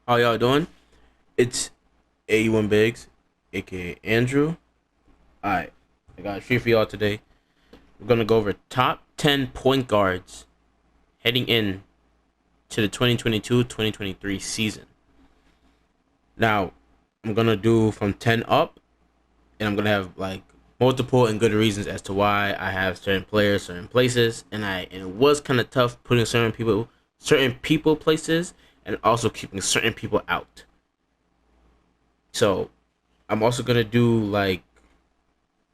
How y'all doing? It's 81 Biggs, aka Andrew. Alright, I got a treat for y'all today. We're gonna go over top 10 point guards heading in to the 2022-2023 season. Now, I'm gonna do from 10 up, and I'm gonna have like multiple and good reasons as to why I have certain players, certain places, and it was kind of tough putting certain people places, and also keeping certain people out. So I'm also gonna do like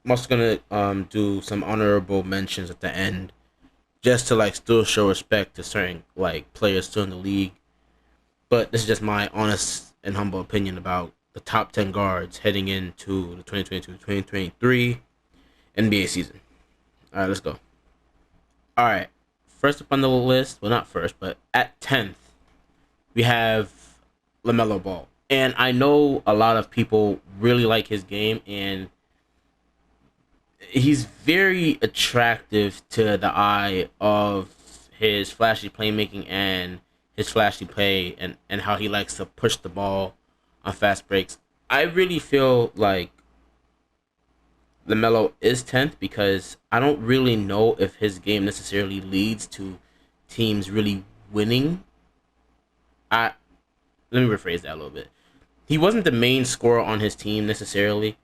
I'm also gonna do some honorable mentions at the end, just to like still show respect to certain like players still in the league. But this is just my honest and humble opinion about the top 10 guards heading into the 2022-2023 NBA season. All right, let's go. All right, first up on the list, well not first, but at 10th we have LaMelo Ball, and I know a lot of people really like his game, and he's very attractive to the eye of his flashy playmaking and his flashy play, and how he likes to push the ball on fast breaks. I really feel like LaMelo is 10th because I don't really know if his game necessarily leads to teams really winning. I Let me rephrase that a little bit. He wasn't the main scorer on his team necessarily.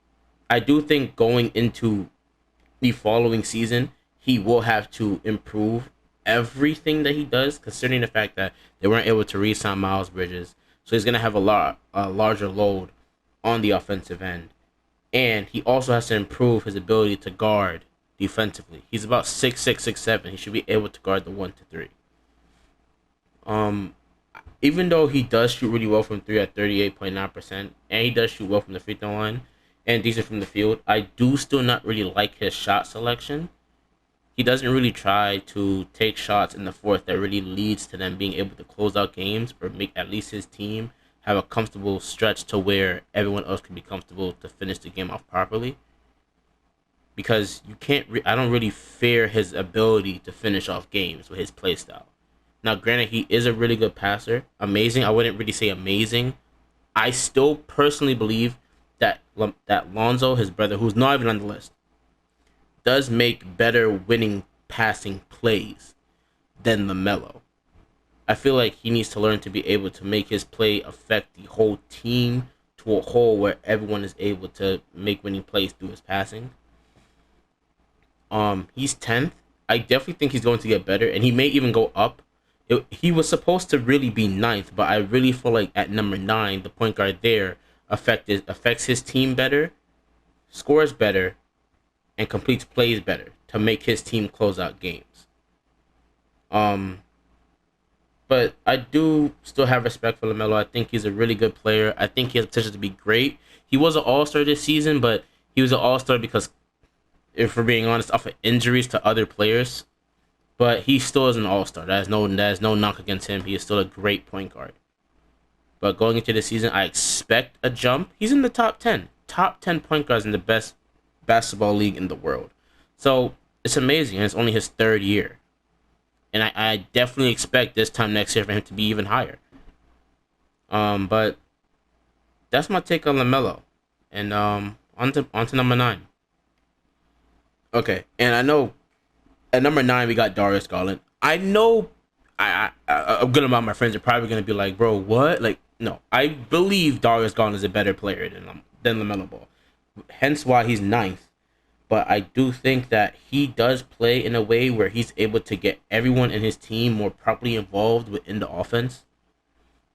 I do think going into the following season, he will have to improve everything that he does, considering the fact that they weren't able to re-sign Miles Bridges. So he's gonna have a larger load on the offensive end, and he also has to improve his ability to guard defensively. He's about 6'6", 6'7". He should be able to guard the 1 to 3. Um, Even though he does shoot really well from three at 38.9%, and he does shoot well from the free throw line and decent from the field, I do still not really like his shot selection. He doesn't really try to take shots in the fourth that really leads to them being able to close out games or make at least his team have a comfortable stretch to where everyone else can be comfortable to finish the game off properly. Because you can't, I don't really fear his ability to finish off games with his play style. Now, granted, he is a really good passer. Amazing. I wouldn't really say amazing. I still personally believe that Lonzo, his brother, who's not even on the list, does make better winning passing plays than LaMelo. I feel like he needs to learn to be able to make his play affect the whole team to a whole where everyone is able to make winning plays through his passing. He's 10th. I definitely think he's going to get better, and he may even go up. He was supposed to really be ninth, but I really feel like at number 9, the point guard there affects his team better, scores better, and completes plays better to make his team close out games. Um, but I do still have respect for LaMelo. I think he's a really good player. I think he has potential to be great. He was an All Star this season, but he was an All Star because, if we're being honest, off of injuries to other players. But he still is an All Star. That is no knock against him. He is still a great point guard. But going into the season, I expect a jump. He's in the top 10 point guards in the best basketball league in the world. So it's amazing, and it's only his third year. And I definitely expect this time next year for him to be even higher. But that's my take on Lamelo, and on to number 9. Okay, and I know at number 9 we got Darius Garland. I know a good amount of my friends are probably gonna be like, bro, what? Like, no, I believe Darius Garland is a better player than Lamelo Ball. Hence why he's ninth. But I do think that he does play in a way where he's able to get everyone in his team more properly involved within the offense,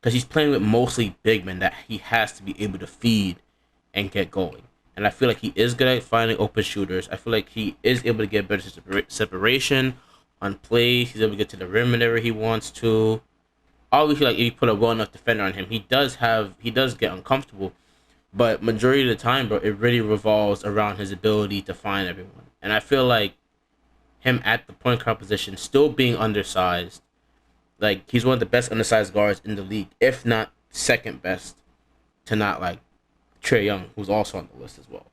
because he's playing with mostly big men that he has to be able to feed and get going. And I feel like he is good at finding open shooters. I feel like he is able to get better separation on plays. He's able to get to the rim whenever he wants to. Obviously, like if you put a well enough defender on him, he does get uncomfortable. But majority of the time, bro, it really revolves around his ability to find everyone. And I feel like him at the point guard position, still being undersized, like he's one of the best undersized guards in the league, if not second best to not like Trey Young, who's also on the list as well.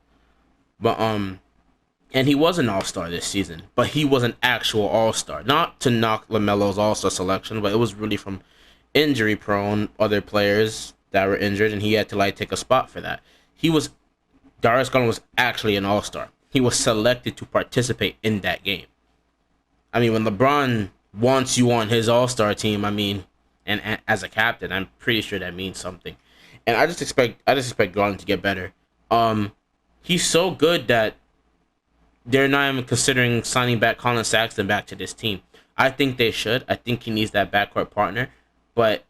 But and he was an All Star this season, but he was an actual All Star. Not to knock Lamelo's All Star selection, but it was really from injury prone other players that were injured, and he had to like take a spot for that. He was Darius Garland was actually an all-star. He was selected to participate in that game. I mean, when LeBron wants you on his all-star team, I mean, and as a captain, I'm pretty sure that means something. And I just expect Garland to get better. He's so good that they're not even considering signing back Colin Sexton back to this team. I think they should. I think he needs that backcourt partner, but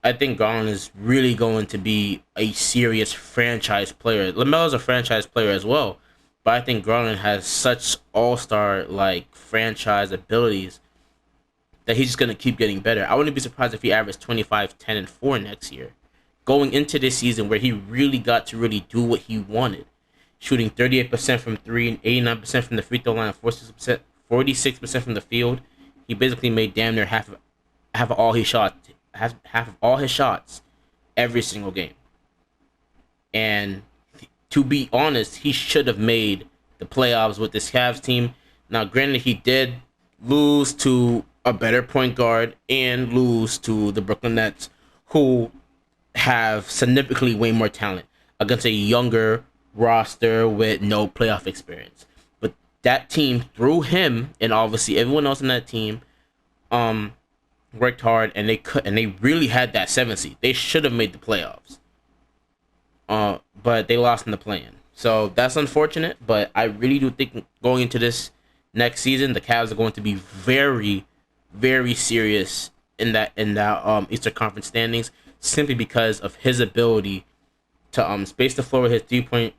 I think Garland is really going to be a serious franchise player. LaMelo's a franchise player as well, but I think Garland has such all-star like franchise abilities that he's just gonna keep getting better. I wouldn't be surprised if he averaged 25, 10, and 4 next year. Going into this season where he really got to really do what he wanted. Shooting 38% from three and 89% from the free throw line, 46% from the field. He basically made damn near half of all his shots half of all his shots every single game. And to be honest, he should have made the playoffs with this Cavs team. Now, granted, he did lose to a better point guard and lose to the Brooklyn Nets, who have significantly way more talent against a younger roster with no playoff experience. But that team, through him and obviously everyone else in that team, worked hard and they really had that 7th seed. They should have made the playoffs. But they lost in the play-in. So that's unfortunate, but I really do think going into this next season, the Cavs are going to be very, very serious in that Eastern Conference standings, simply because of his ability to space the floor with his 3-point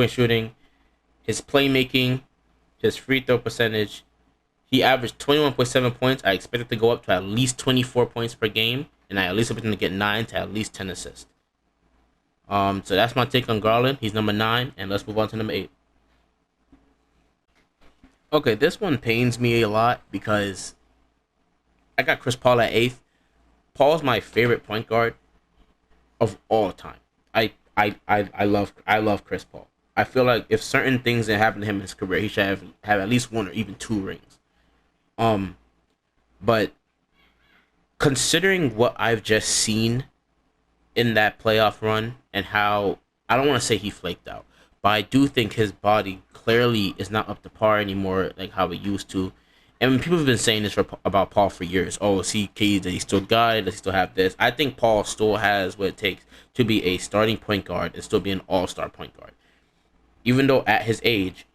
shooting, his playmaking, his free throw percentage. He averaged 21.7 points. I expect it to go up to at least 24 points per game, and I at least expect him to get 9 to at least 10 assists. So that's my take on Garland. He's number 9, and let's move on to number 8. Okay, this one pains me a lot because I got Chris Paul at 8th. Paul's my favorite point guard of all time. I love Chris Paul. I feel like if certain things that happened to him in his career, he should have at least 1 or even 2 rings. But considering what I've just seen in that playoff run and how, I don't want to say he flaked out, but I do think his body clearly is not up to par anymore like how it used to. And people have been saying this about Paul for years. Oh, is does he still got it? Does he still have this? I think Paul still has what it takes to be a starting point guard and still be an all-star point guard. Even though at his age,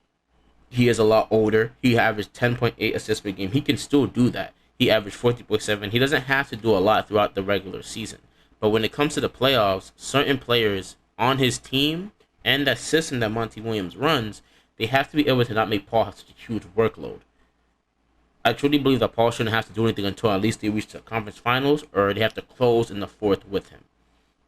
he is a lot older. He averaged 10.8 assists per game. He can still do that. He averaged 40.7. He doesn't have to do a lot throughout the regular season. But when it comes to the playoffs, certain players on his team and that system that Monty Williams runs, they have to be able to not make Paul have such a huge workload. I truly believe that Paul shouldn't have to do anything until at least they reach the conference finals, or they have to close in the 4th with him.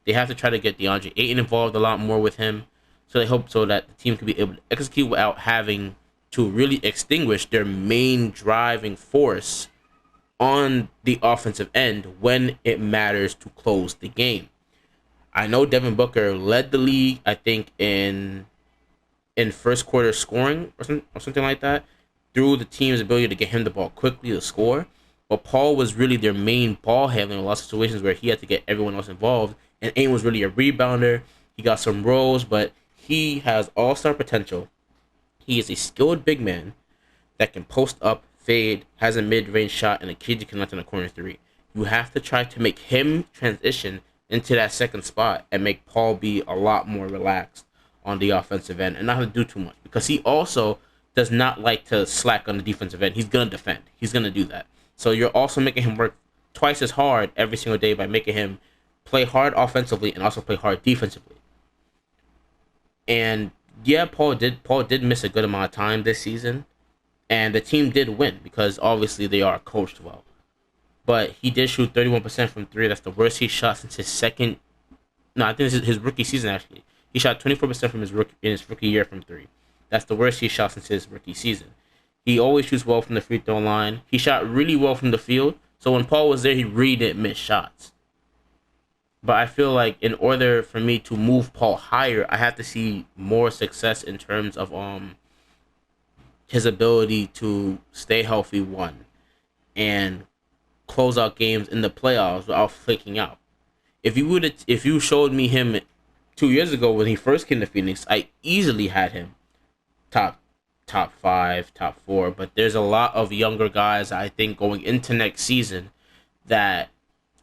They have to try to get DeAndre Ayton involved a lot more with him, so they hope so that the team can be able to execute without having to really extinguish their main driving force on the offensive end when it matters to close the game. I know Devin Booker led the league, I think, in first quarter scoring or something like that, through the team's ability to get him the ball quickly to score. But Paul was really their main ball handler in a lot of situations where he had to get everyone else involved. And Ayton was really a rebounder. He got some roles, but he has all-star potential. He is a skilled big man that can post up, fade, has a mid-range shot, and a kid you can let in a corner 3. You have to try to make him transition into that second spot and make Paul be a lot more relaxed on the offensive end and not have to do too much, because he also does not like to slack on the defensive end. He's going to defend. He's going to do that. So you're also making him work twice as hard every single day by making him play hard offensively and also play hard defensively. And yeah, Paul did miss a good amount of time this season, and the team did win because obviously they are coached well. But he did shoot 31% from 3. That's the worst he shot since his second. No, I think this is his rookie season actually. He shot 24% from his rookie year from 3. That's the worst he shot since his rookie season. He always shoots well from the free throw line. He shot really well from the field. So when Paul was there, he really didn't miss shots. But I feel like in order for me to move Paul higher, I have to see more success in terms of his ability to stay healthy, one, and close out games in the playoffs without flaking out. If you showed me him 2 years ago when he first came to Phoenix, I easily had him top top five, top four. But there's a lot of younger guys I think going into next season that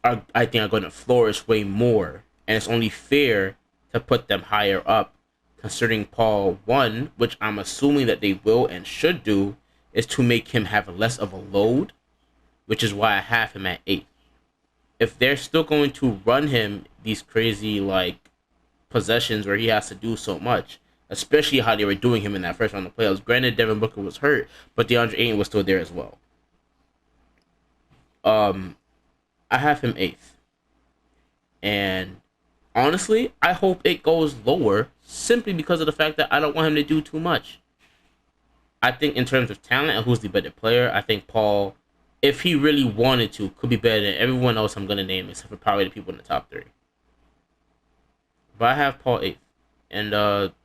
I think are going to flourish way more, and it's only fair to put them higher up. Considering Paul one, which I'm assuming that they will and should do, is to make him have less of a load, which is why I have him at 8. If they're still going to run him these crazy like possessions where he has to do so much, especially how they were doing him in that first round of playoffs. Granted, Devin Booker was hurt, but DeAndre Ayton was still there as well. I have him 8th, and honestly, I hope it goes lower simply because of the fact that I don't want him to do too much. I think in terms of talent and who's the better player, I think Paul, if he really wanted to, could be better than everyone else I'm gonna name except for probably the people in the top 3. But I have Paul 8th, and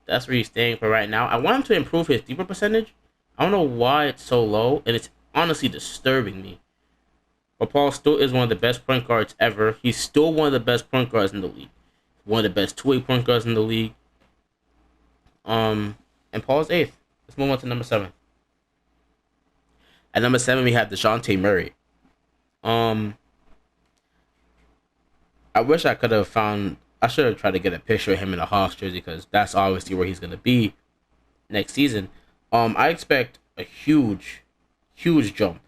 that's where he's staying for right now. I want him to improve his deeper percentage. I don't know why it's so low, and it's honestly disturbing me. But Paul still is one of the best point guards ever. He's still one of the best point guards in the league. One of the best two-way point guards in the league. And Paul's 8th. Let's move on to number 7. At number 7, we have DeJounte Murray. I wish I could have found. I should have tried to get a picture of him in a Hawks jersey because that's obviously where he's gonna be next season. I expect a huge jump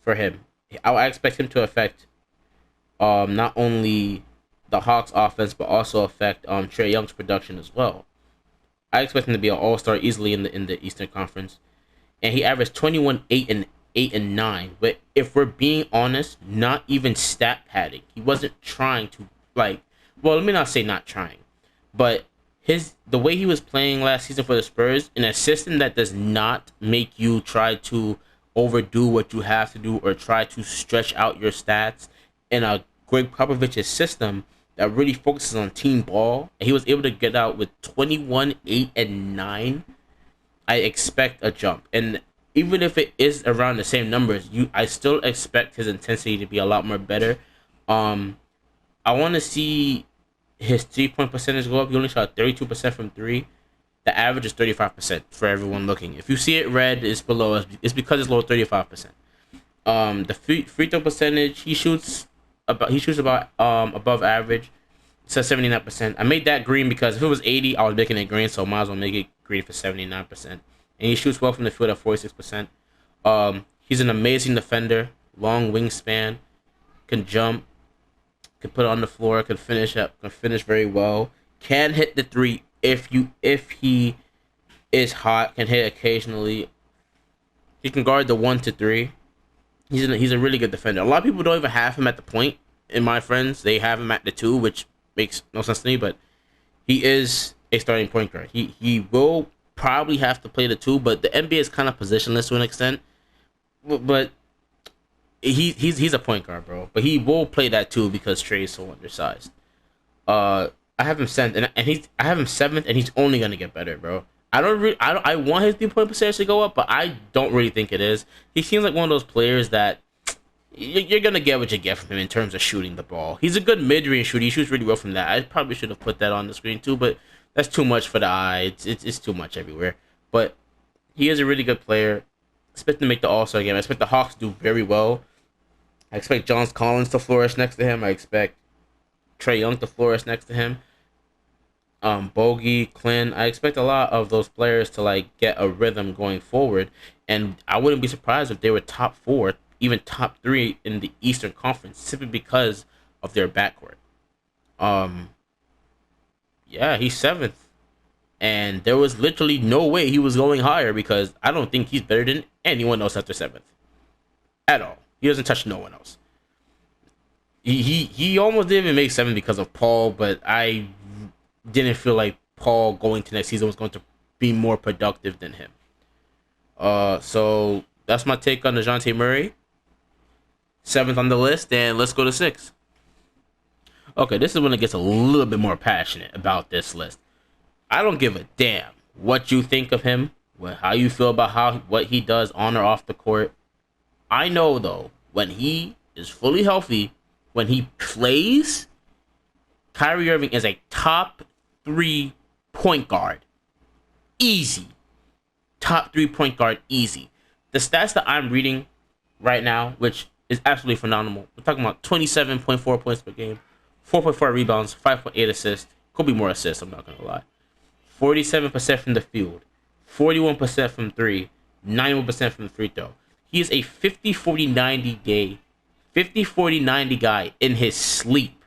for him. I expect him to affect not only the Hawks offense but also affect Trae Young's production as well. I expect him to be an all-star easily in the Eastern Conference, and he averaged 21, 8 and 9. But if we're being honest, not even stat padding. He wasn't trying to like. Well, let me not say not trying, but the way he was playing last season for the Spurs in a system that does not make you try to overdo what you have to do or try to stretch out your stats in a Greg Popovich's system that really focuses on team ball, and he was able to get out with 21, 8, and 9. I expect a jump, and even if it is around the same numbers, I still expect his intensity to be a lot more better. I want to see his 3-point percentage go up. He only shot 32% from 3. The average is 35% for everyone looking. If you see it red, it's below. It's because it's low 35%. The free throw percentage, he shoots about above average. It says 79%. I made that green because if it was 80, I was making it green, so I might as well make it green for 79%. And he shoots well from the field at 46%. He's an amazing defender, long wingspan, can jump, can put it on the floor, can finish very well, can hit the 3 if he is hot, can hit occasionally. He can guard the 1 to 3. He's a really good defender. A lot of people don't even have him at the point. In my friends, they have him at the 2, which makes no sense to me. But he is a starting point guard. He will probably have to play the 2, but the NBA is kind of positionless to an extent. But he's a point guard, bro. But he will play that 2 because Trae is so undersized. I have him 7th, and I have him 7th, and he's only gonna get better, bro. I want his 3-point percentage to go up, but I don't really think it is. He seems like one of those players that you're gonna get what you get from him in terms of shooting the ball. He's a good mid-range shooter. He shoots really well from that. I probably should have put that on the screen too, but that's too much for the eye. It's too much everywhere. But he is a really good player. I expect him to make the All-Star game. I expect the Hawks to do very well. I expect John Collins to flourish next to him. I expect Trae Young to flourish next to him. Bogey, Clint. I expect a lot of those players to like get a rhythm going forward, and I wouldn't be surprised if they were top 4, even top 3 in the Eastern Conference, simply because of their backcourt. Yeah, he's 7th, and there was literally no way he was going higher because I don't think he's better than anyone else after 7th at all. He doesn't touch no one else. He almost didn't even make 7 because of Paul, but I didn't feel like Paul going to next season was going to be more productive than him. So that's my take on DeJounte Murray. 7th on the list, and let's go to 6. Okay, this is when it gets a little bit more passionate about this list. I don't give a damn what you think of him, how you feel about what he does on or off the court. I know though, when he is fully healthy, when he plays, Kyrie Irving is a top 3 point guard. Easy. Top 3 point guard, easy. The stats that I'm reading right now, which is absolutely phenomenal. We're talking about 27.4 points per game, 4.4 rebounds, 5.8 assists. Could be more assists, I'm not going to lie. 47% from the field, 41% from three, 91% from the free throw. He is a 50-40-90 guy in his sleep.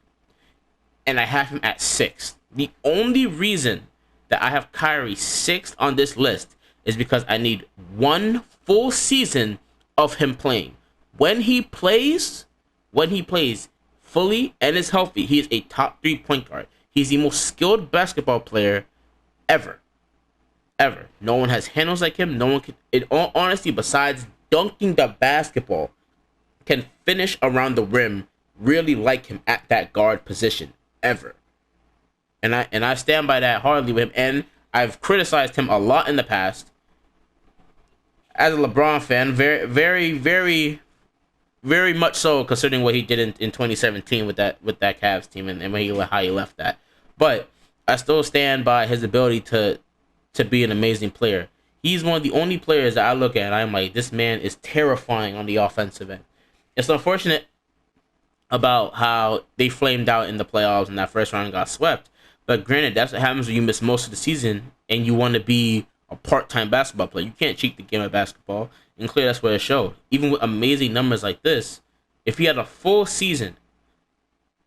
And I have him at 6th. The only reason that I have Kyrie 6th on this list is because I need 1 full season of him playing. When he plays fully and is healthy, he is a top 3 point guard. He's the most skilled basketball player ever. Ever. No one has handles like him. No one can, in all honesty, besides dunking the basketball, can finish around the rim really like him at that guard position. Ever. And I stand by that hardly with him. And I've criticized him a lot in the past. As a LeBron fan, very, very, very, very much so, considering what he did in 2017 with that Cavs team and how he left that. But I still stand by his ability to be an amazing player. He's one of the only players that I look at and I'm like, this man is terrifying on the offensive end. It's unfortunate about how they flamed out in the playoffs and that first round got swept. But granted, that's what happens when you miss most of the season and you want to be a part-time basketball player. You can't cheat the game of basketball. And clearly that's what it showed. Even with amazing numbers like this, if he had a full season,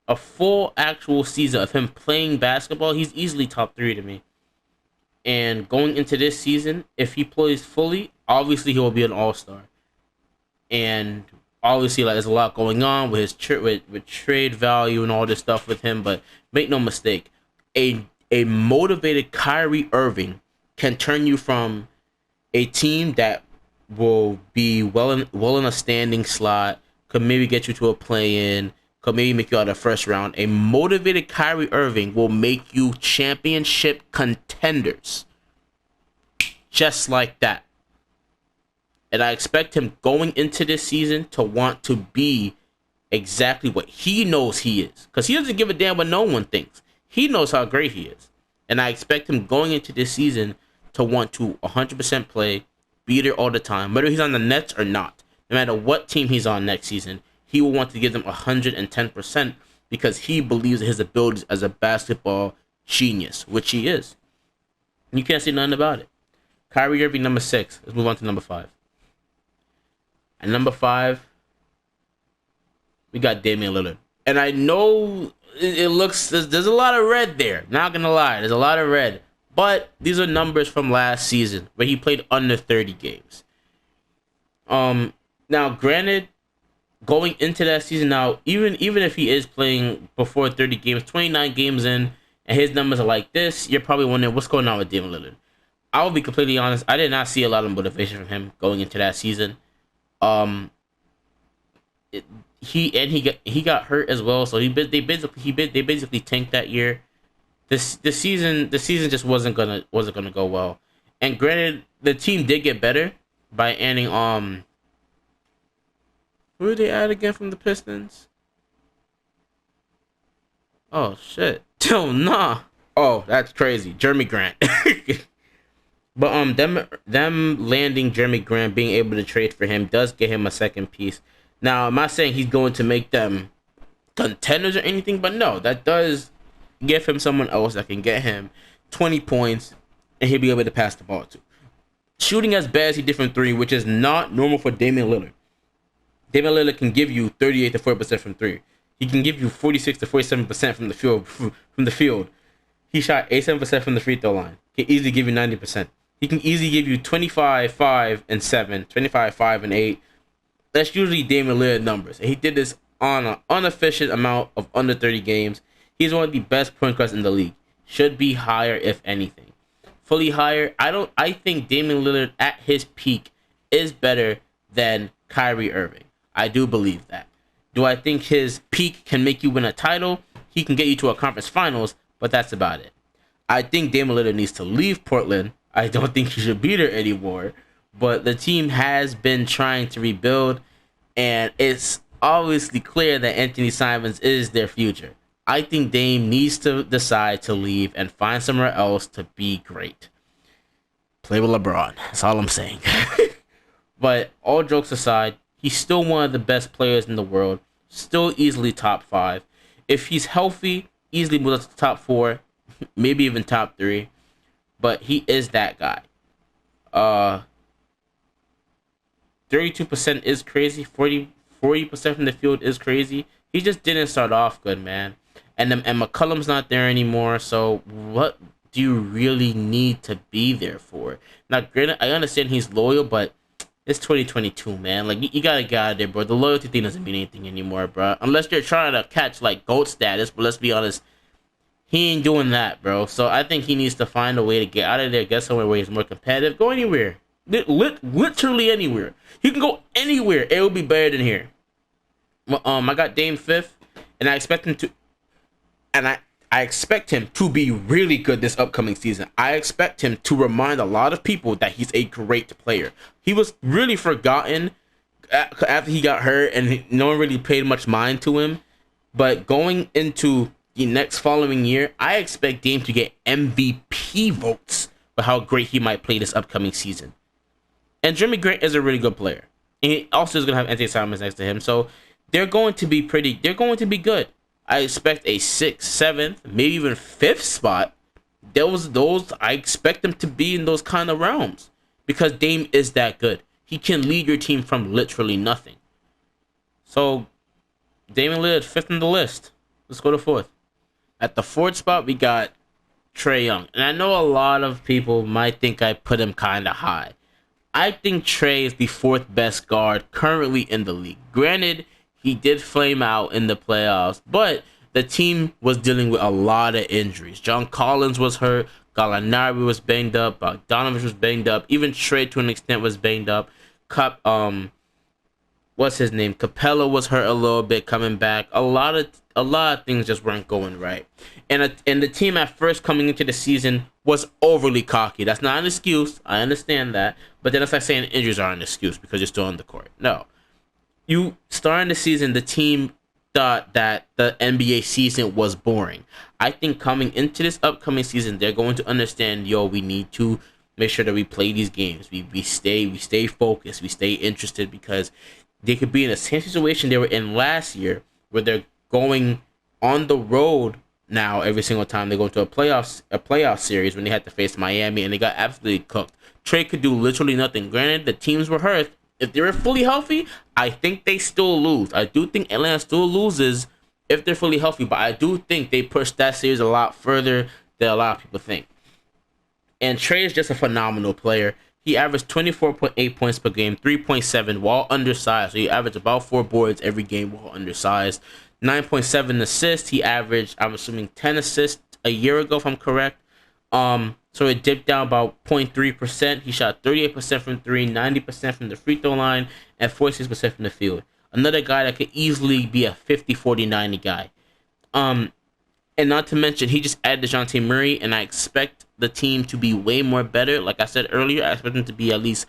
a full actual season of him playing basketball, he's easily top 3 to me. And going into this season, if he plays fully, obviously he will be an all-star. And obviously, like, there's a lot going on with his with trade value and all this stuff with him. But make no mistake, a motivated Kyrie Irving can turn you from a team that will be well in a standing slot, could maybe get you to a play-in, could maybe make you out of the first round. A motivated Kyrie Irving will make you championship contenders. Just like that. And I expect him going into this season to want to be exactly what he knows he is. Because he doesn't give a damn what no one thinks. He knows how great he is. And I expect him going into this season to want to 100% play, be there all the time, whether he's on the Nets or not. No matter what team he's on next season, he will want to give them 110% because he believes in his abilities as a basketball genius, which he is. And you can't say nothing about it. Kyrie Irving, number 6. Let's move on to number 5. At number 5, we got Damian Lillard. And I know it looks, there's a lot of red there. Not going to lie, there's a lot of red. But these are numbers from last season where he played under 30 games. Now, granted, going into that season now, even if he is playing before 30 games, 29 games in, and his numbers are like this, you're probably wondering what's going on with Damian Lillard. I will be completely honest, I did not see a lot of motivation from him going into that season. He got hurt as well, so they basically tanked that year. The season just wasn't gonna go well. And granted, the team did get better by adding who did they add again from the Pistons? Oh shit. Oh nah. Oh, that's crazy. Jeremy Grant. But them landing Jeremy Grant, being able to trade for him, does get him a second piece. Now, I'm not saying he's going to make them contenders or anything, but no, that does give him someone else that can get him 20 points and he'll be able to pass the ball to. Shooting as bad as he did from 3, which is not normal for Damian Lillard. Damian Lillard can give you 38 to 40% from 3. He can give you 46 to 47% from the field. He shot 87% from the free throw line. He can easily give you 90%. He can easily give you 25, 5, and 7, 25, 5, and 8. That's usually Damian Lillard numbers. And he did this on an inefficient amount of under 30 games. He's one of the best point guards in the league. Should be higher, if anything. Fully higher. I think Damian Lillard at his peak is better than Kyrie Irving. I do believe that. Do I think his peak can make you win a title? He can get you to a conference finals, but that's about it. I think Damian Lillard needs to leave Portland. I don't think he should be there anymore. But the team has been trying to rebuild, and it's obviously clear that Anthony Simons is their future. I think Dame needs to decide to leave and find somewhere else to be great. Play with LeBron. That's all I'm saying. But all jokes aside, he's still one of the best players in the world. Still easily top five. If he's healthy, easily moves up to top four, maybe even top three. But he is that guy. 32% is crazy. 40% from the field is crazy. He just didn't start off good, man. And McCollum's not there anymore. So what do you really need to be there for? Now, granted, I understand he's loyal, but it's 2022, man. Like, you gotta get out of there, bro. The loyalty thing doesn't mean anything anymore, bro. Unless you're trying to catch, like, GOAT status. But let's be honest, he ain't doing that, bro. So I think he needs to find a way to get out of there, get somewhere where he's more competitive. Go anywhere. Literally anywhere. He can go anywhere. It will be better than here. Well, I got Dame fifth, and I expect him to... And I expect him to be really good this upcoming season. I expect him to remind a lot of people that he's a great player. He was really forgotten after he got hurt, and no one really paid much mind to him. But going into the next following year, I expect Dame to get MVP votes for how great he might play this upcoming season. And Jeremy Grant is a really good player. And he also is going to have Anthony Simons next to him. So they're going to be good. I expect a 6th, 7th, maybe even 5th spot. Those I expect them to be in those kind of realms. Because Dame is that good. He can lead your team from literally nothing. So, Damian Lillard, 5th on the list. Let's go to 4th. At the 4th spot, we got Trae Young. And I know a lot of people might think I put him kind of high. I think Trae is the 4th best guard currently in the league. Granted, he did flame out in the playoffs, but the team was dealing with a lot of injuries. John Collins was hurt. Gallinari was banged up. Bogdanovich was banged up. Even Trae, to an extent, was banged up. What's his name? Capella was hurt a little bit, coming back. A lot of things just weren't going right. And the team at first coming into the season was overly cocky. That's not an excuse. I understand that. But then it's like saying injuries are an excuse because you're still on the court. No. You starting the season, the team thought that the NBA season was boring. I think coming into this upcoming season, they're going to understand, we need to make sure that we play these games. We stay focused, we stay interested, because they could be in the same situation they were in last year, where they're going on the road now every single time they go to a playoff series, when they had to face Miami and they got absolutely cooked. Trae could do literally nothing. Granted, the teams were hurt. If they were fully healthy, I think they still lose. I do think Atlanta still loses if they're fully healthy, but I do think they pushed that series a lot further than a lot of people think. And Trae is just a phenomenal player. He averaged 24.8 points per game, 3.7 while undersized. So he averaged about 4 boards every game while undersized. 9.7 assists. He averaged, I'm assuming, 10 assists a year ago, if I'm correct. So it dipped down about 0.3%. He shot 38% from 3, 90% from the free throw line, and 46% from the field. Another guy that could easily be a 50, 40, 90 guy. And not to mention, he just added DeJounte Murray, and I expect the team to be way more better. Like I said earlier, I expect them to be at least,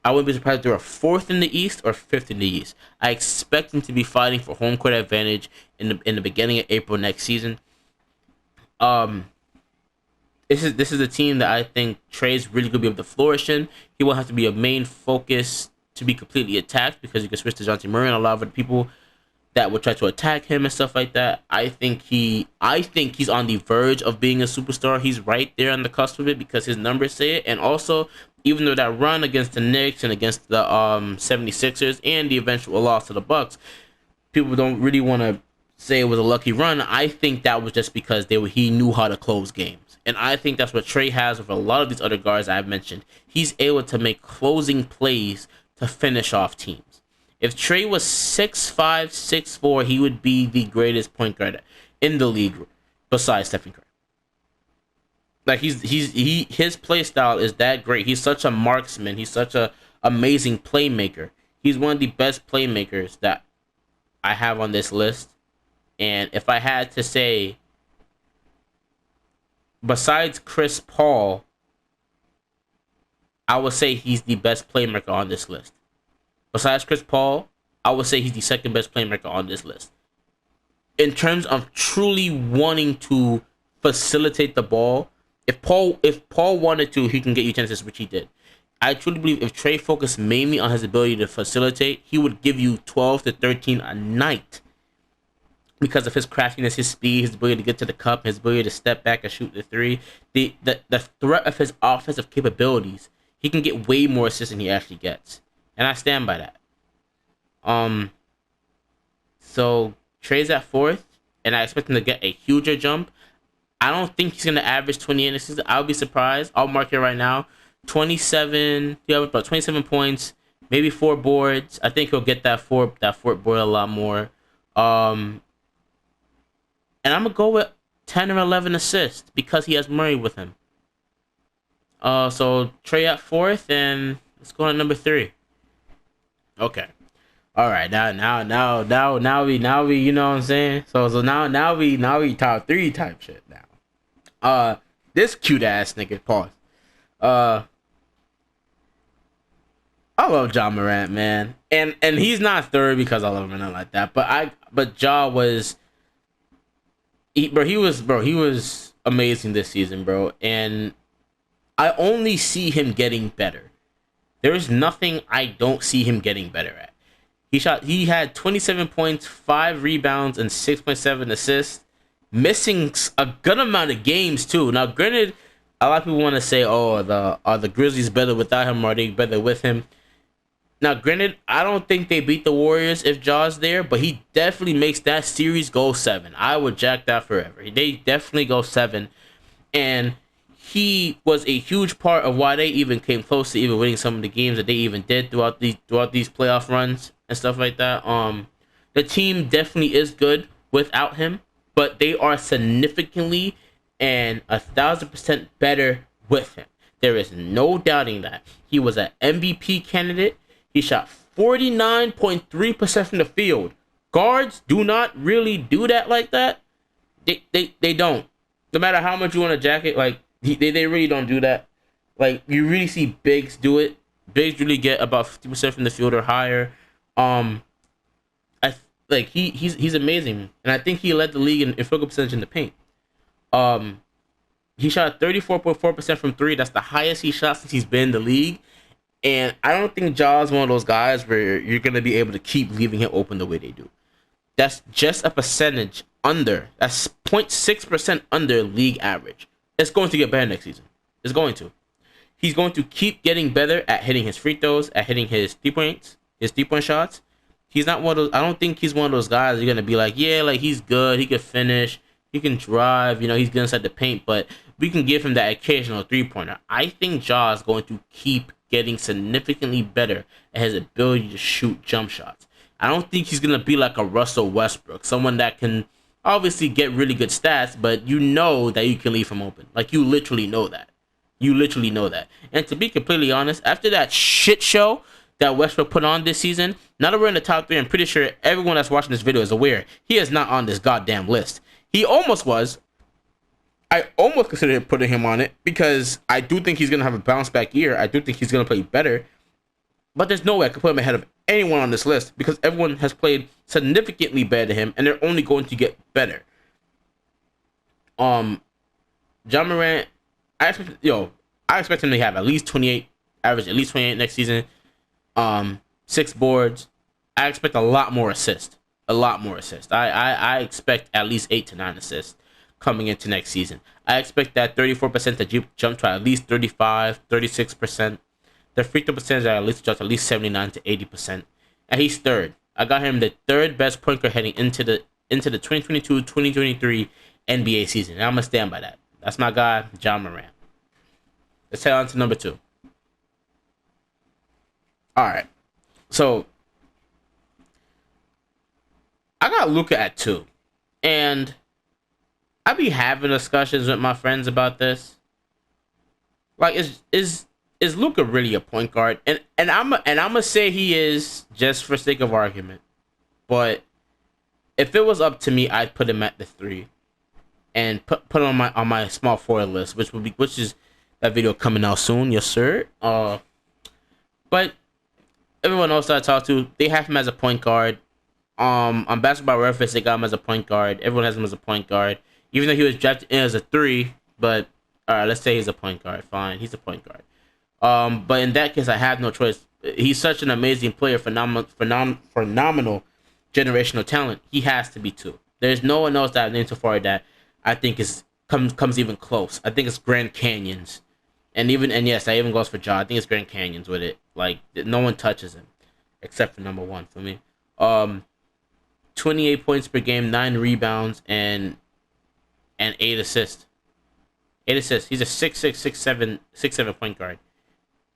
I wouldn't be surprised if they're 4th in the East or 5th in the East. I expect them to be fighting for home court advantage in the beginning of April next season. This is a team that I think Trae's really going to be able to flourish in. He will have to be a main focus to be completely attacked, because you can switch to DeJounte Murray and a lot of other people that will try to attack him and stuff like that. I think he's on the verge of being a superstar. He's right there on the cusp of it because his numbers say it. And also, even though that run against the Knicks and against the 76ers and the eventual loss to the Bucks, people don't really want to say it was a lucky run. I think that was just because he knew how to close games. And I think that's what Trae has with a lot of these other guards I've mentioned. He's able to make closing plays to finish off teams. If Trae was 6'5", 6'4", he would be the greatest point guard in the league besides Stephen Curry. Like, his play style is that great. He's such a marksman. He's such a amazing playmaker. He's one of the best playmakers that I have on this list. And if I had to say, besides Chris Paul, I would say he's the best playmaker on this list. Besides Chris Paul, I would say he's the second best playmaker on this list. In terms of truly wanting to facilitate the ball, if Paul wanted to, he can get you chances, which he did. I truly believe if Trey focused mainly on his ability to facilitate, he would give you 12 to 13 a night because of his craftiness, his speed, his ability to get to the cup, his ability to step back and shoot the three. The threat of his offensive capabilities, he can get way more assists than he actually gets, and I stand by that. So Trey's at fourth, and I expect him to get a huger jump. I don't think he's gonna average 28 in the season. I'll be surprised. I'll mark it right now. 27. You have about 27 points, maybe 4 boards. I think he'll get that fourth board a lot more. And I'm gonna go with 10 or 11 assists because he has Murray with him. So Trey at fourth, and let's go on number three. Okay. All right. Now we, you know what I'm saying? So now we top three type shit now. This cute ass nigga. Pause. I love Ja Morant, man, and he's not third because I love him and nothing like that. But Ja was, he was amazing this season, bro, and I only see him getting better. There is nothing I don't see him getting better at. He had 27 points, 5 rebounds, and 6.7 assists, missing a good amount of games too. Now, granted, a lot of people want to say, "Oh, are the Grizzlies better without him? Or are they better with him?" Now, granted, I don't think they beat the Warriors if Ja's there, but he definitely makes that series go 7. I would jack that forever. They definitely go 7, and he was a huge part of why they even came close to even winning some of the games that they even did throughout these playoff runs and stuff like that. The team definitely is good without him, but they are significantly and 1,000% better with him. There is no doubting that. He was an MVP candidate. He shot 49.3% from the field. Guards do not really do that like that. They don't. No matter how much you want to jack it, like they really don't do that. Like you really see bigs do it. Bigs really get about 50% from the field or higher. He's amazing, and I think he led the league in field goal percentage in the paint. He shot 34.4% from three. That's the highest he shot since he's been in the league. And I don't think Ja's one of those guys where you're going to be able to keep leaving him open the way they do. That's just a percentage under. That's 0.6% under league average. It's going to get better next season. It's going to. He's going to keep getting better at hitting his free throws, at hitting his 3-point shots. He's not one of those. I don't think he's one of those guys you're going to be like, yeah, like he's good. He can finish. He can drive. You know, he's good inside the paint. But we can give him that occasional 3-pointer. I think Ja is going to keep getting significantly better at his ability to shoot jump shots. I don't think he's going to be like a Russell Westbrook, someone that can obviously get really good stats, but you know that you can leave him open. Like, you literally know that. You literally know that. And to be completely honest, after that shit show that Westbrook put on this season, now that we're in the top 3, I'm pretty sure everyone that's watching this video is aware he is not on this goddamn list. He almost was. I almost considered putting him on it because I do think he's going to have a bounce back year. I do think he's going to play better. But there's no way I could put him ahead of anyone on this list because everyone has played significantly better than him and they're only going to get better. Ja Morant, I expect him to have at least 28, average at least 28 next season. 6 boards. I expect a lot more assists. I expect at least 8 to 9 assists coming into next season. I expect that 34% to jump to at least 35, 36%. The free throw percentage at least jump to at least 79 to 80%. And he's third. I got him the third best point guard heading into the 2022-2023 NBA season. And I'm gonna stand by that. That's my guy, Ja Morant. Let's head on to number 2. Alright. So I got Luka at 2. And I be having discussions with my friends about this. Like, is Luka really a point guard? And I'm gonna say he is just for sake of argument. But if it was up to me, I'd put him at the 3, and put on my small forward list, which is that video coming out soon, yes sir. But everyone else that I talk to, they have him as a point guard. On Basketball Reference, they got him as a point guard. Everyone has him as a point guard, even though he was drafted in as a three. But all right, let's say he's a point guard. Fine, he's a point guard. But in that case, I have no choice. He's such an amazing player, phenomenal generational talent. He has to be two. There's no one else that I've named so far that I think is comes even close. I think it's Grand Canyons, and yes, that even goes for Ja. I think it's Grand Canyons with it. Like no one touches him, except for number one for me. 28 points per game, 9 rebounds, and 8 assists. 8 assists. He's a 6'6", 6'7" point guard.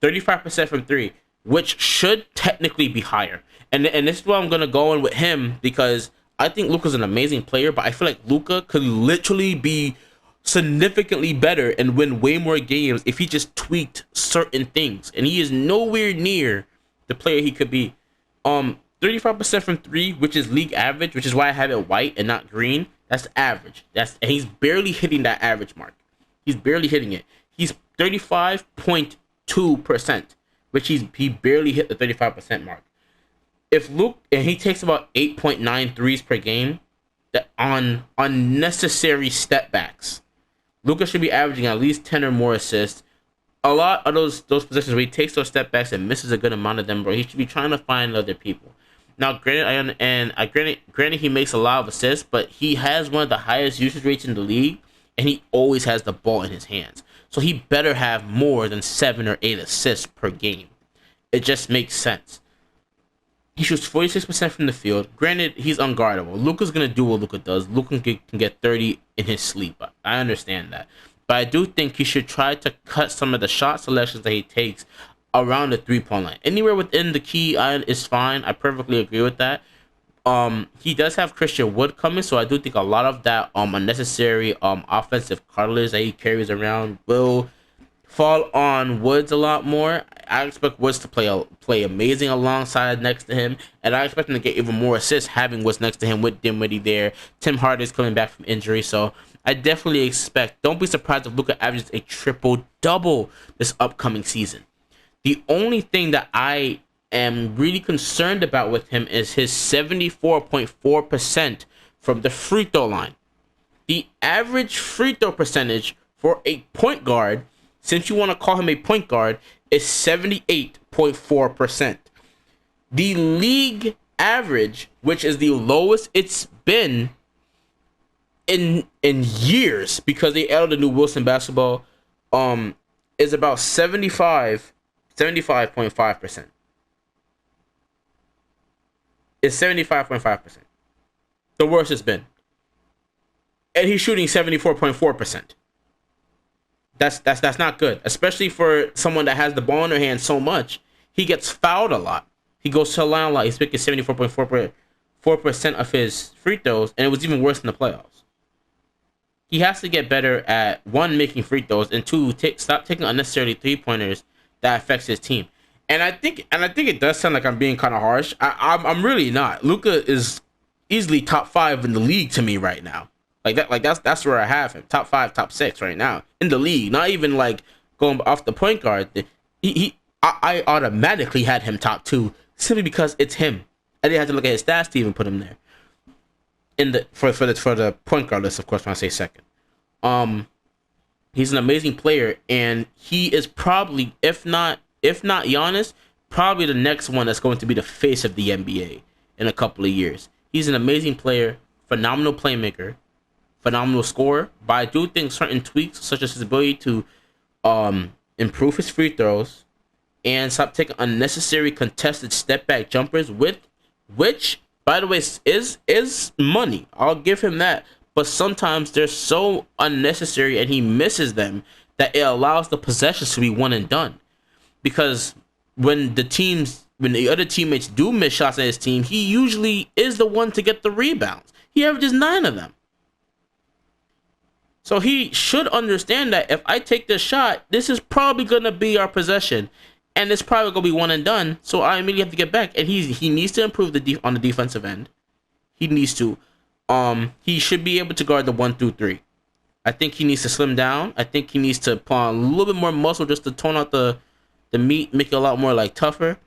35% from three, which should technically be higher. And this is where I'm gonna go in with him because I think Luka's an amazing player, but I feel like Luka could literally be significantly better and win way more games if he just tweaked certain things. And he is nowhere near the player he could be. 35% from three, which is league average, which is why I have it white and not green. That's average. And he's barely hitting that average mark. He's barely hitting it. He's 35.2%, which he barely hit the 35% mark. If Luke and he takes about 8.9 threes per game, that on unnecessary step backs, Luka should be averaging at least 10 or more assists. A lot of those positions where he takes those step backs and misses a good amount of them, bro, he should be trying to find other people. Now, granted, he makes a lot of assists, but he has one of the highest usage rates in the league, and he always has the ball in his hands. So he better have more than 7 or 8 assists per game. It just makes sense. He shoots 46% from the field. Granted, he's unguardable. Luka's going to do what Luka does. Luka can get 30 in his sleep. I understand that. But I do think he should try to cut some of the shot selections that he takes around the three-point line. Anywhere within the key is fine. I perfectly agree with that. He does have Christian Wood coming, so I do think a lot of that unnecessary offensive cartilage that he carries around will fall on Woods a lot more. I expect Woods to play amazing alongside next to him, and I expect him to get even more assists having Woods next to him with Dinwiddie there. Tim Hardaway's coming back from injury, so I definitely expect. Don't be surprised if Luka averages a triple-double this upcoming season. The only thing that I am really concerned about with him is his 74.4% from the free throw line. The average free throw percentage for a point guard, since you want to call him a point guard, is 78.4%. The league average, which is the lowest it's been in years because they added the new Wilson basketball, is about 75.5%. It's 75.5%. The worst it's been. And he's shooting 74.4%. That's not good, especially for someone that has the ball in their hand so much. He gets fouled a lot. He goes to the line a lot. He's picking 74.4% of his free throws, and it was even worse in the playoffs. He has to get better at, one, making free throws, and two, stop taking unnecessarily three-pointers that affects his team. And I think it does sound like I'm being kind of harsh. I'm really not. Luka is easily top 5 in the league to me right now. That's where I have him. Top 5, top 6 right now in the league. Not even like going off the point guard. I automatically had him top 2 simply because it's him. I didn't have to look at his stats to even put him there. For the point guard list, of course, when I say second. He's an amazing player, and he is probably, if not Giannis, probably the next one that's going to be the face of the NBA in a couple of years. He's an amazing player, phenomenal playmaker, phenomenal scorer, but I do think certain tweaks, such as his ability to improve his free throws and stop taking unnecessary contested step back jumpers, which by the way is money. I'll give him that, but sometimes they're so unnecessary and he misses them that it allows the possessions to be one and done. Because when the other teammates do miss shots at his team, he usually is the one to get the rebounds. He averages 9 of them. So he should understand that if I take this shot, this is probably going to be our possession. And it's probably going to be one and done. So I immediately have to get back. And he needs to improve on the defensive end. He needs to. He should be able to guard the 1 through 3. I think he needs to slim down. I think he needs to put on a little bit more muscle just to tone out the meat, make it a lot more like tougher.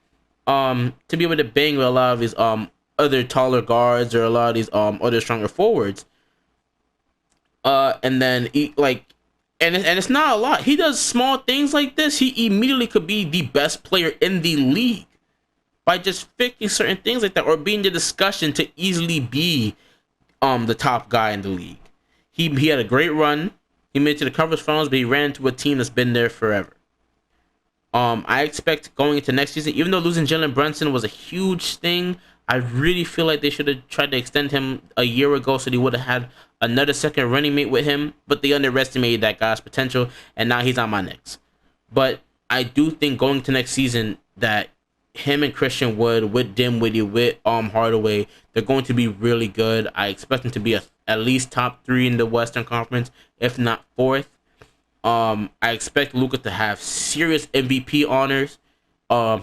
to be able to bang with a lot of these other taller guards or a lot of these other stronger forwards. And then and it's not a lot. He does small things like this. He immediately could be the best player in the league by just fixing certain things like that, or being the discussion to easily be the top guy in the league. He had a great run. He made it to the conference finals, but he ran into a team that's been there forever. I expect going into next season, even though losing Jalen Brunson was a huge thing, I really feel like they should have tried to extend him a year ago so they would have had another second running mate with him. But they underestimated that guy's potential, and now he's on my Knicks. But I do think going to next season that him and Christian Wood, with Dinwiddie, with Hardaway, they're going to be really good. I expect them to be at least top 3 in the Western Conference, if not fourth. I expect Luka to have serious MVP honors.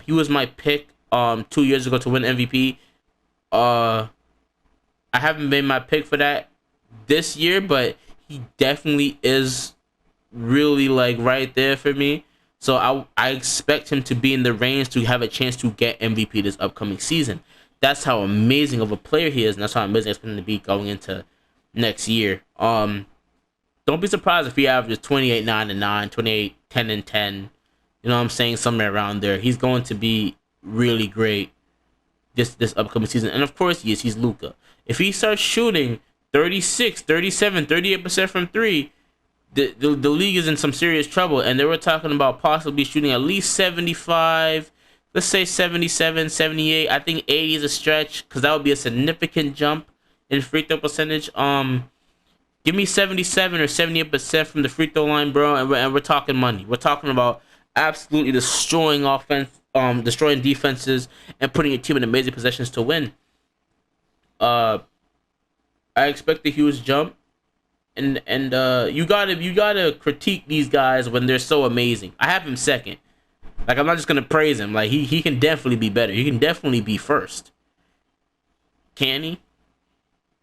He was my pick 2 years ago to win MVP. I haven't been my pick for that this year, but he definitely is really like right there for me. So I expect him to be in the range to have a chance to get MVP this upcoming season. That's how amazing of a player he is, and that's how amazing I expect him to be going into next year. Don't be surprised if he averages 28, 9 and 9, 28, 10 and 10. You know what I'm saying? Somewhere around there. He's going to be really great this upcoming season. And of course, yes, he's Luka. If he starts shooting 36, 37, 38% from 3, the league is in some serious trouble. And they were talking about possibly shooting at least 75, let's say 77, 78. I think 80 is a stretch because that would be a significant jump in free throw percentage. Give me 77 or 78% from the free throw line, bro, and we're talking money. We're talking about absolutely destroying offense, destroying defenses, and putting a team in amazing positions to win. I expect a huge jump, and you gotta critique these guys when they're so amazing. I have him second. Like, I'm not just gonna praise him. Like, he can definitely be better. He can definitely be first. Can he?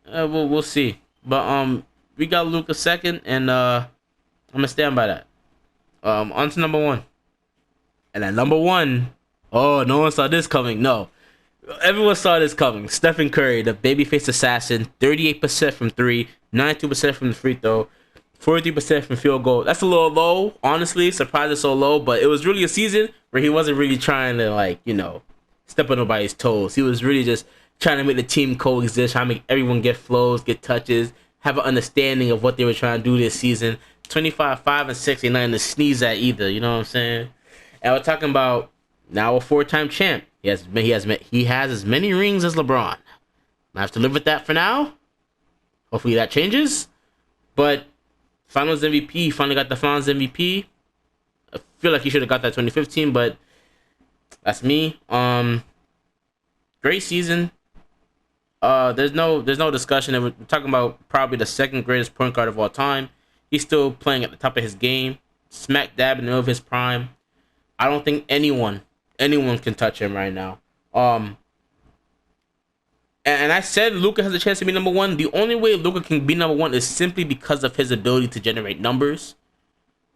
We'll see. But we got Luka second, and I'm gonna stand by that. On to number 1. And at number 1, oh, no one saw this coming. No, everyone saw this coming. Stephen Curry, the babyface assassin, 38% from 3, 92% from the free throw, 43% from field goal. That's a little low, honestly. Surprised it's so low, but it was really a season where he wasn't really trying to, step on nobody's toes. He was really just trying to make the team coexist, trying to make everyone get flows, get touches, have an understanding of what they were trying to do this season. 25, 5, and 6 ain't nothing to sneeze at either. You know what I'm saying? And we're talking about now a 4-time champ. He has as many rings as LeBron. I have to live with that for now. Hopefully that changes. But Finals MVP, finally got the Finals MVP. I feel like he should have got that 2015, but that's me. Great season. There's no discussion. We're talking about probably the second greatest point guard of all time. He's still playing at the top of his game, smack dab in the middle of his prime. I don't think anyone can touch him right now. And I said Luka has a chance to be number 1. The only way Luka can be number 1 is simply because of his ability to generate numbers.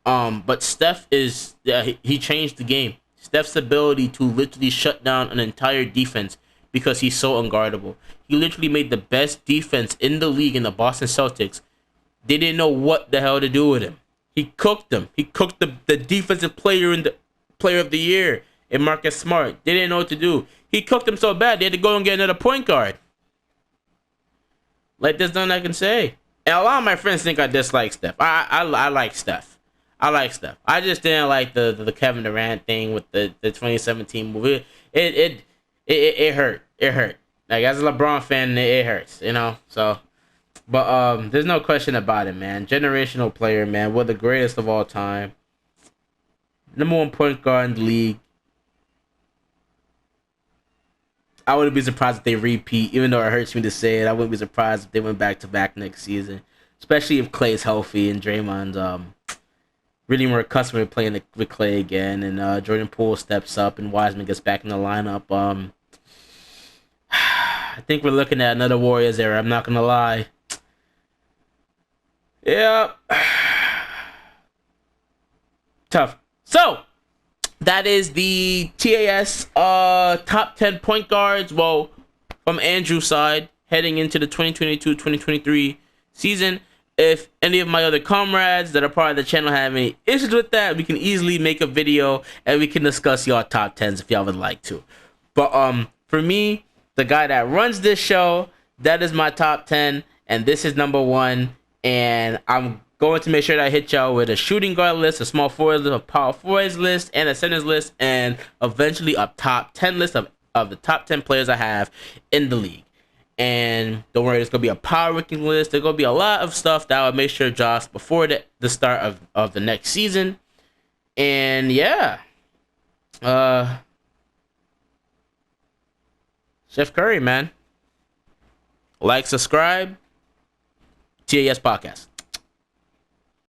But Steph he changed the game. Steph's ability to literally shut down an entire defense because he's so unguardable. He literally made the best defense in the league in the Boston Celtics. They didn't know what the hell to do with him. He cooked them. He cooked the defensive player in the player of the year in Marcus Smart. They didn't know what to do. He cooked them so bad they had to go and get another point guard. Like, there's nothing I can say. And a lot of my friends think I dislike Steph. I like Steph. I like Steph. I just didn't like the Kevin Durant thing with the 2017 movie. It hurt. It hurt. Like, as a LeBron fan, it hurts, So, but there's no question about it, man. Generational player, man. One of the greatest of all time. Number 1 point guard in the league. I wouldn't be surprised if they repeat, even though it hurts me to say it. I wouldn't be surprised if they went back to back next season, especially if Klay's healthy and Draymond's really more accustomed to playing with Klay again, and Jordan Poole steps up and Wiseman gets back in the lineup. I think we're looking at another Warriors era. I'm not gonna lie. Yeah, tough. So, that is the TAS top 10 point guards. Well, from Andrew's side, heading into the 2022-2023 season. If any of my other comrades that are part of the channel have any issues with that, we can easily make a video and we can discuss your top 10s if y'all would like to. But for me, the guy that runs this show, that is my top 10, and this is number 1. And I'm going to make sure that I hit y'all with a shooting guard list, a small forward list, a power forwards list, and a centers list, and eventually a top 10 list of the top 10 players I have in the league. And don't worry, there's going to be a power ranking list. There's going to be a lot of stuff that I'll make sure drops before the start of the next season. And yeah. Chef Curry, man. Like, subscribe. TAS Podcast.